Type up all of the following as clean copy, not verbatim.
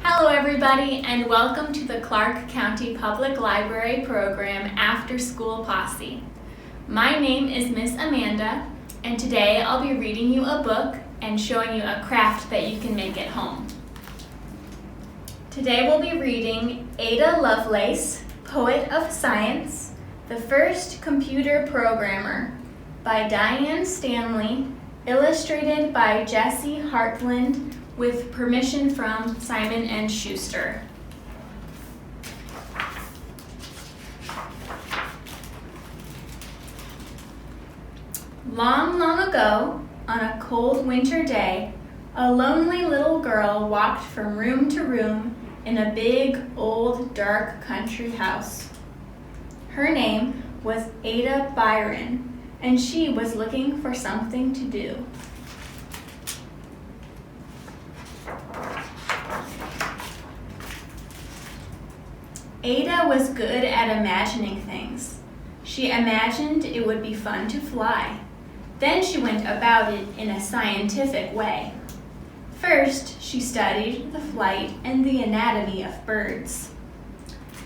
Hello everybody, and welcome to the Clark County Public Library program Afterschool Posse. My name is Miss Amanda, and today I'll be reading you a book and showing you a craft that you can make at home. Today we'll be reading Ada Lovelace, Poet of Science, The First Computer Programmer by Diane Stanley, illustrated by Jessie Hartland, with permission from Simon & Schuster. Long, long ago, on a cold winter day, a lonely little girl walked from room to room in a big, old, dark country house. Her name was Ada Byron, and she was looking for something to do. Ada was good at imagining things. She imagined it would be fun to fly. Then she went about it in a scientific way. First, she studied the flight and the anatomy of birds.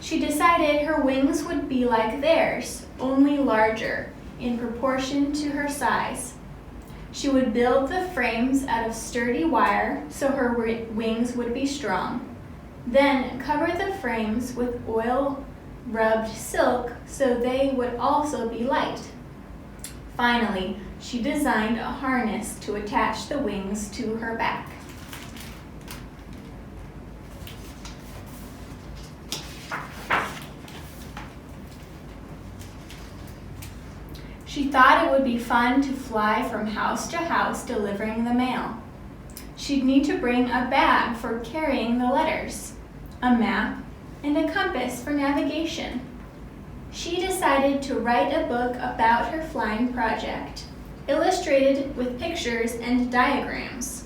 She decided her wings would be like theirs, only larger, in proportion to her size. She would build the frames out of sturdy wire so her wings would be strong. Then cover the frames with oil-rubbed silk so they would also be light. Finally, she designed a harness to attach the wings to her back. She thought it would be fun to fly from house to house delivering the mail. She'd need to bring a bag for carrying the letters, a map, and a compass for navigation. She decided to write a book about her flying project, illustrated with pictures and diagrams.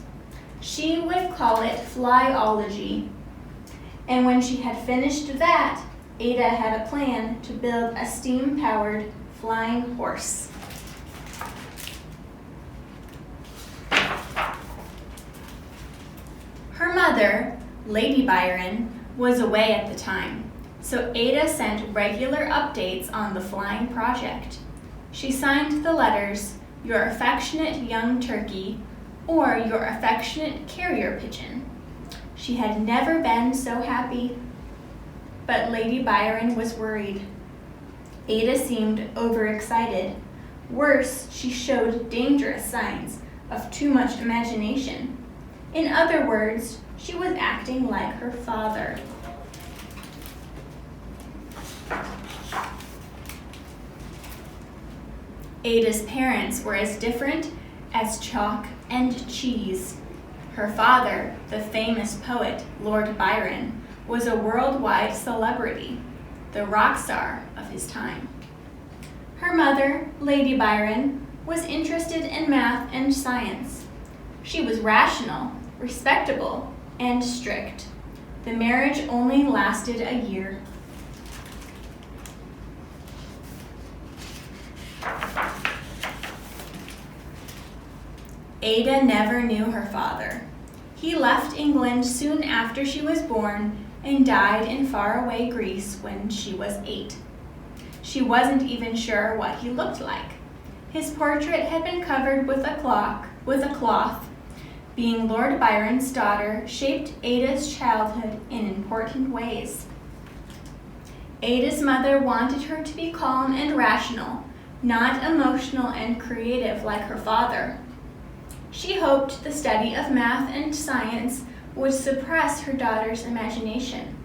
She would call it Flyology. And when she had finished that, Ada had a plan to build a steam-powered flying horse. Her mother, Lady Byron, was away at the time, so Ada sent regular updates on the flying project. She signed the letters, "Your affectionate young turkey," or "Your affectionate carrier pigeon." She had never been so happy, but Lady Byron was worried. Ada seemed overexcited. Worse, she showed dangerous signs of too much imagination. In other words, she was acting like her father. Ada's parents were as different as chalk and cheese. Her father, the famous poet Lord Byron, was a worldwide celebrity, the rock star of his time. Her mother, Lady Byron, was interested in math and science. She was rational, respectable, and strict. The marriage only lasted a year. Ada never knew her father. He left England soon after she was born and died in faraway Greece when she was 8. She wasn't even sure what he looked like. His portrait had been covered with a cloth. Being Lord Byron's daughter shaped Ada's childhood in important ways. Ada's mother wanted her to be calm and rational, not emotional and creative like her father. She hoped the study of math and science would suppress her daughter's imagination,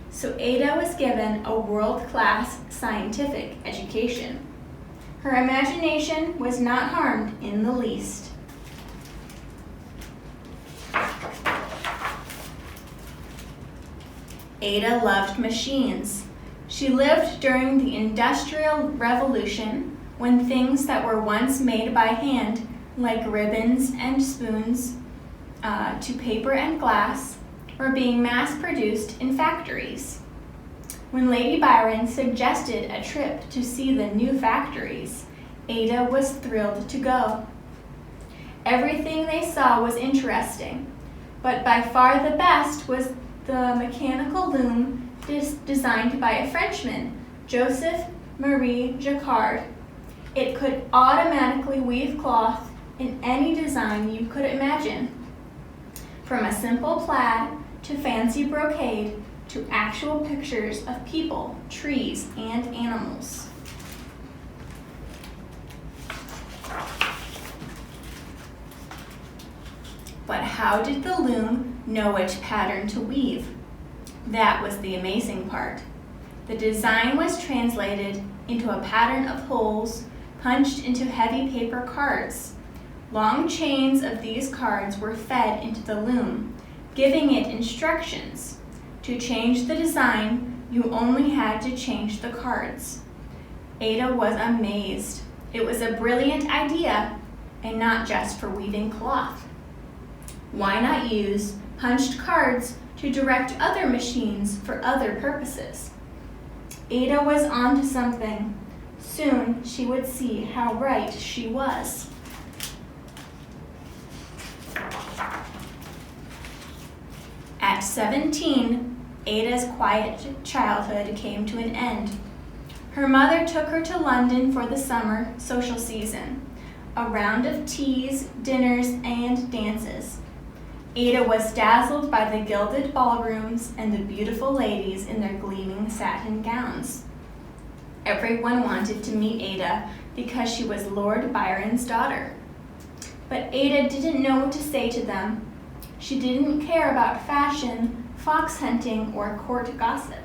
so Ada was given a world-class scientific education. Her imagination was not harmed in the least. Ada loved machines. She lived during the Industrial Revolution, when things that were once made by hand, like ribbons and spoons, to paper and glass, were being mass-produced in factories. When Lady Byron suggested a trip to see the new factories, Ada was thrilled to go. Everything they saw was interesting, but by far the best was the mechanical loom designed by a Frenchman, Joseph Marie Jacquard. It could automatically weave cloth in any design you could imagine, from a simple plaid to fancy brocade to actual pictures of people, trees, and animals. But how did the loom know which pattern to weave? That was the amazing part. The design was translated into a pattern of holes punched into heavy paper cards. Long chains of these cards were fed into the loom, giving it instructions. To change the design, you only had to change the cards. Ada was amazed. It was a brilliant idea, and not just for weaving cloth. Why not use punched cards to direct other machines for other purposes? Ada was onto something. Soon she would see how right she was. At 17, Ada's quiet childhood came to an end. Her mother took her to London for the summer social season, a round of teas, dinners, and dances. Ada was dazzled by the gilded ballrooms and the beautiful ladies in their gleaming satin gowns. Everyone wanted to meet Ada because she was Lord Byron's daughter. But Ada didn't know what to say to them. She didn't care about fashion, fox hunting, or court gossip.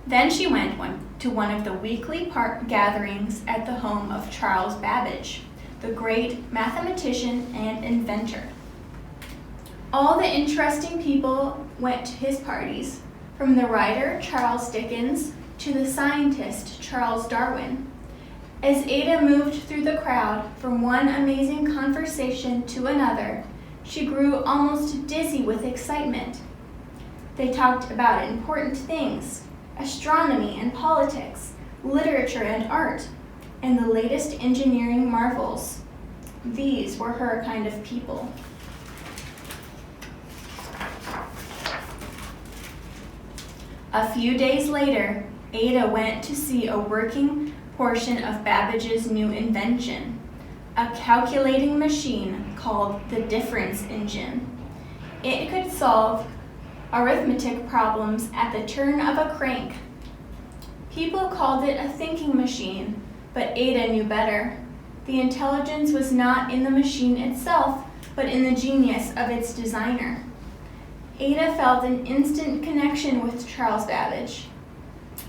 Then she went to one of the weekly park gatherings at the home of Charles Babbage, the great mathematician and inventor. All the interesting people went to his parties, from the writer Charles Dickens to the scientist Charles Darwin. As Ada moved through the crowd from one amazing conversation to another, she grew almost dizzy with excitement. They talked about important things: astronomy and politics, literature and art, and the latest engineering marvels. These were her kind of people. A few days later, Ada went to see a working portion of Babbage's new invention, a calculating machine called the difference engine. It could solve arithmetic problems at the turn of a crank. People called it a thinking machine, but Ada knew better. The intelligence was not in the machine itself, but in the genius of its designer. Ada felt an instant connection with Charles Babbage.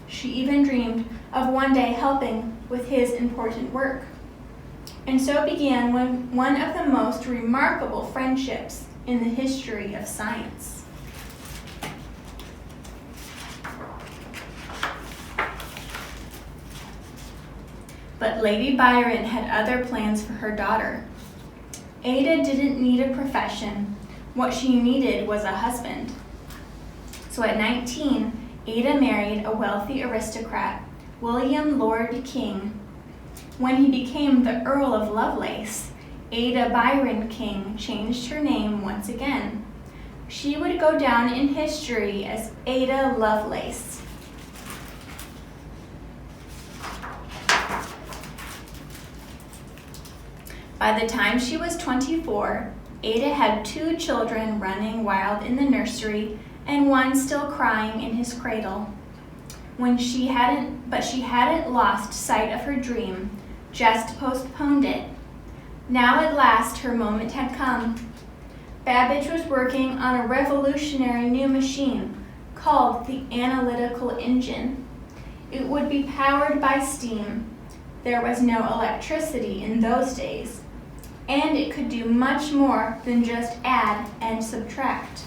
She even dreamed of one day helping with his important work. And so began one of the most remarkable friendships in the history of science. But Lady Byron had other plans for her daughter. Ada didn't need a profession. What she needed was a husband. So at 19, Ada married a wealthy aristocrat, William Lord King. When he became the Earl of Lovelace, Ada Byron King changed her name once again. She would go down in history as Ada Lovelace. By the time she was 24, Ada had 2 children running wild in the nursery and one still crying in his cradle. But she hadn't lost sight of her dream, just postponed it. Now at last her moment had come. Babbage was working on a revolutionary new machine called the Analytical Engine. It would be powered by steam. There was no electricity in those days, and it could do much more than just add and subtract.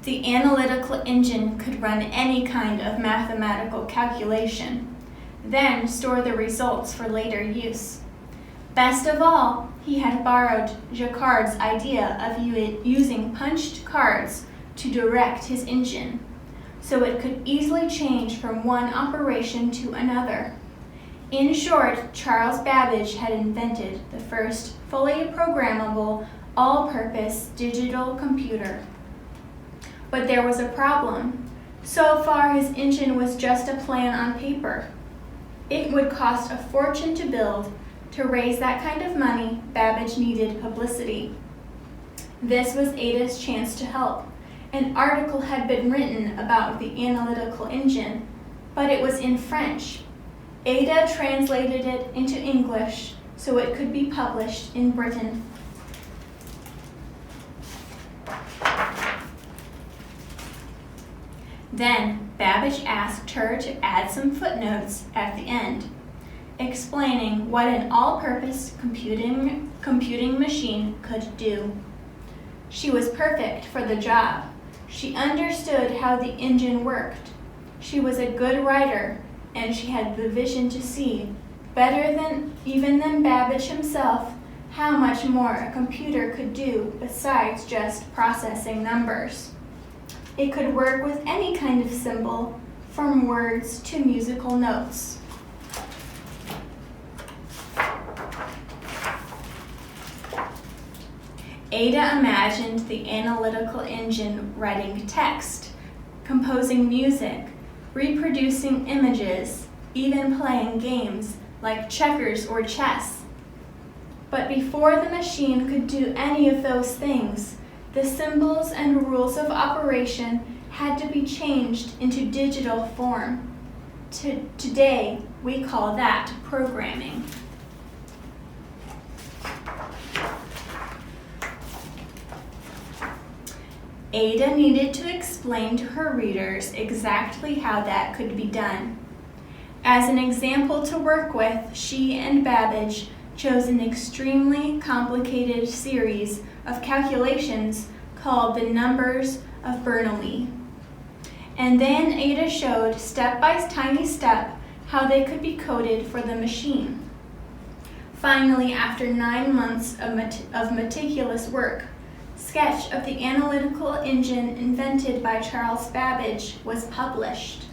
The Analytical Engine could run any kind of mathematical calculation, then store the results for later use. Best of all, he had borrowed Jacquard's idea of using punched cards to direct his engine. so it could easily change from one operation to another. In short, Charles Babbage had invented the first fully programmable, all-purpose digital computer. But there was a problem. So far, his engine was just a plan on paper. It would cost a fortune to build. To raise that kind of money, Babbage needed publicity. This was Ada's chance to help. An article had been written about the Analytical Engine, but it was in French. Ada translated it into English so it could be published in Britain. Then Babbage asked her to add some footnotes at the end, explaining what an all-purpose computing machine could do. She was perfect for the job. She understood how the engine worked. She was a good writer, and she had the vision to see, better than Babbage himself, how much more a computer could do besides just processing numbers. It could work with any kind of symbol, from words to musical notes. Ada imagined the Analytical Engine writing text, composing music, reproducing images, even playing games like checkers or chess. But before the machine could do any of those things, the symbols and rules of operation had to be changed into digital form. Today, we call that programming. Ada needed to explain to her readers exactly how that could be done. As an example to work with, she and Babbage chose an extremely complicated series of calculations called the numbers of Bernoulli. And then Ada showed step by tiny step how they could be coded for the machine. Finally, after 9 months of meticulous work, Sketch of the Analytical Engine invented by Charles Babbage was published.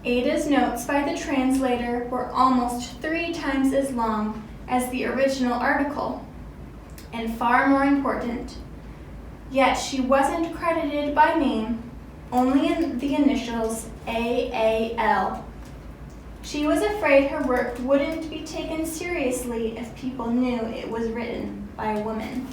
Ada's notes by the translator were almost 3 times as long as the original article, and far more important. Yet she wasn't credited by name, only in the initials AAL. She was afraid her work wouldn't be taken seriously if people knew it was written by a woman.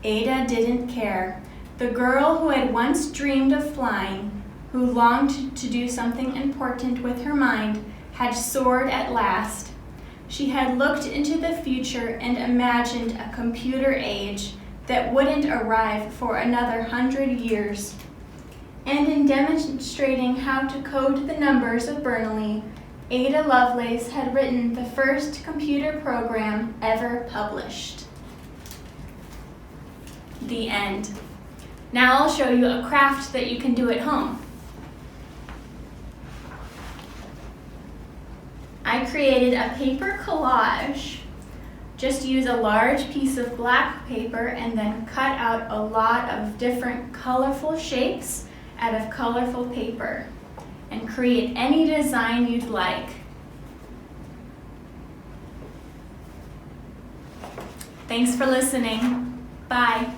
Ada didn't care. The girl who had once dreamed of flying, who longed to do something important with her mind, had soared at last. She had looked into the future and imagined a computer age that wouldn't arrive for another 100 years. And in demonstrating how to code the numbers of Bernoulli, Ada Lovelace had written the first computer program ever published. The end. Now I'll show you a craft that you can do at home. I created a paper collage. Just use a large piece of black paper and then cut out a lot of different colorful shapes out of colorful paper and create any design you'd like. Thanks for listening. Bye.